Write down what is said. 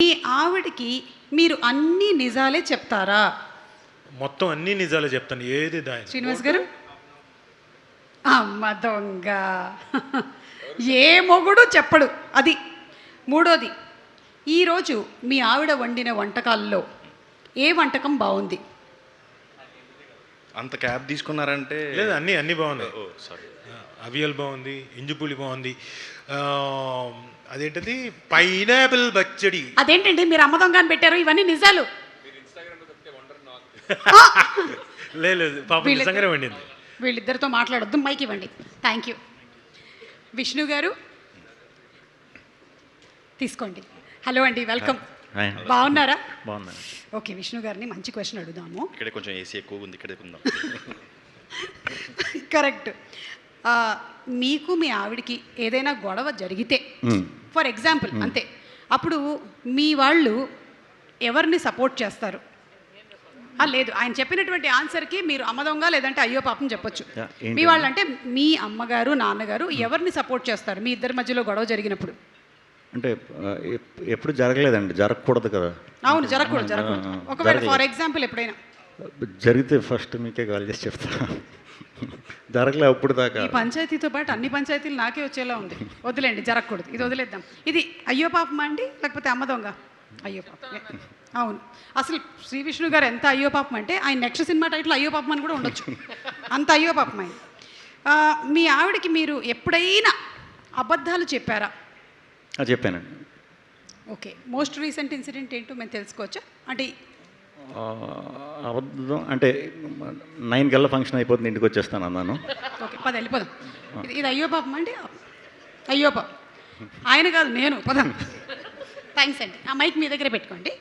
మీ ఆవిడకి మీరు అన్ని నిజాలే చెప్తారా? మొత్తం అన్ని నిజాలే చెప్తాను, ఏది దాని. శ్రీనివాస్ గారు? అమ్మ దొంగ, ఏ మొగుడు చెప్పడు అది. మూడోది, ఈరోజు మీ ఆవిడ వండిన వంటకాల్లో ఏ వంటకం బాగుంది? అంత క్యాబ్ తీసుకున్నారంటే లేదు, అన్నీ బాగున్నాయి. ఓ సారీ, అవియల్ బాగుంది, ఇంజుపులి బాగుంది, అదేంటది పైనాపిల్ పచ్చడి. అదేంటండి మీరు అమ్మ దొంగ అని పెట్టారు? ఇవన్నీ నిజాలు. లేదు పాప నిజంగానే వండింది. వీళ్ళిద్దరితో మాట్లాడొద్దు, మైక్ ఇవ్వండి. Thank you. విష్ణు గారు తీసుకోండి. హలో అండి, వెల్కమ్. బాగున్నారా? బాగున్నాను. ఓకే, విష్ణు గారిని మంచి క్వశ్చన్ అడుగుదాము. ఇక్కడే కొంచెం ఏసీ ఎక్కువ ఉంది, ఇక్కడే కొందాం. కరెక్ట్. మీకు మీ ఆవిడకి ఏదైనా గొడవ జరిగితే, ఫర్ ఎగ్జాంపుల్ అంతే, అప్పుడు మీ వాళ్ళు ఎవరిని సపోర్ట్ చేస్తారు? లేదు, ఆయన చెప్పినటువంటి ఆన్సర్కి మీరు అమ్మ దొంగ లేదంటే అయ్యో పాపం చెప్పొచ్చు. మీ వాళ్ళు అంటే మీ అమ్మగారు నాన్నగారు ఎవరిని సపోర్ట్ చేస్తారు మీ ఇద్దరి మధ్యలో గొడవ జరిగినప్పుడు? అంటే ఎప్పుడు జరగలేదండి, జరగకూడదు కదా. అవును, జరగకూడదు. ఒకవేళ ఫర్ ఎగ్జాంపుల్ ఎప్పుడైనా జరిగితే ఫస్ట్ మీకే కాల్ చేసి చెప్తా. జరగలే అప్పుడు దాకా. ఈ పంచాయతీతో పాటు అన్ని పంచాయతీలు నాకే వచ్చేలా ఉంది. వదిలేండి, జరగకూడదు. ఇది వదిలేద్దాం. ఇది అయ్యో పాపమా అండి లేకపోతే అమ్మ దొంగ? అయ్యో పాపం. అవును, అసలు శ్రీ విష్ణు గారు ఎంత అయ్యో పాపం అంటే ఆయన నెక్స్ట్ సినిమా టైటిల్ అయ్యో పాపం అని కూడా ఉండొచ్చు, అంత అయ్యో పాపం ఆయన. మీ ఆవిడకి మీరు ఎప్పుడైనా అబద్ధాలు చెప్పారా? చెప్పానండి. ఓకే, మోస్ట్ రీసెంట్ ఇన్సిడెంట్ ఏంటో మేము తెలుసుకోవచ్చా? అంటే అబద్ధం అంటే 9 గంటల ఫంక్షన్ అయిపోతుంది, ఇంటికి వచ్చేస్తాను అన్నాను. ఓకే, పద వెళ్ళిపోదాం. ఇది అయ్యో పాపం అండి, అయ్యో పాపం. ఆయన కాదు, నేను. పద. థ్యాంక్స్ అండి. ఆ మైక్ మీ దగ్గర పెట్టుకోండి.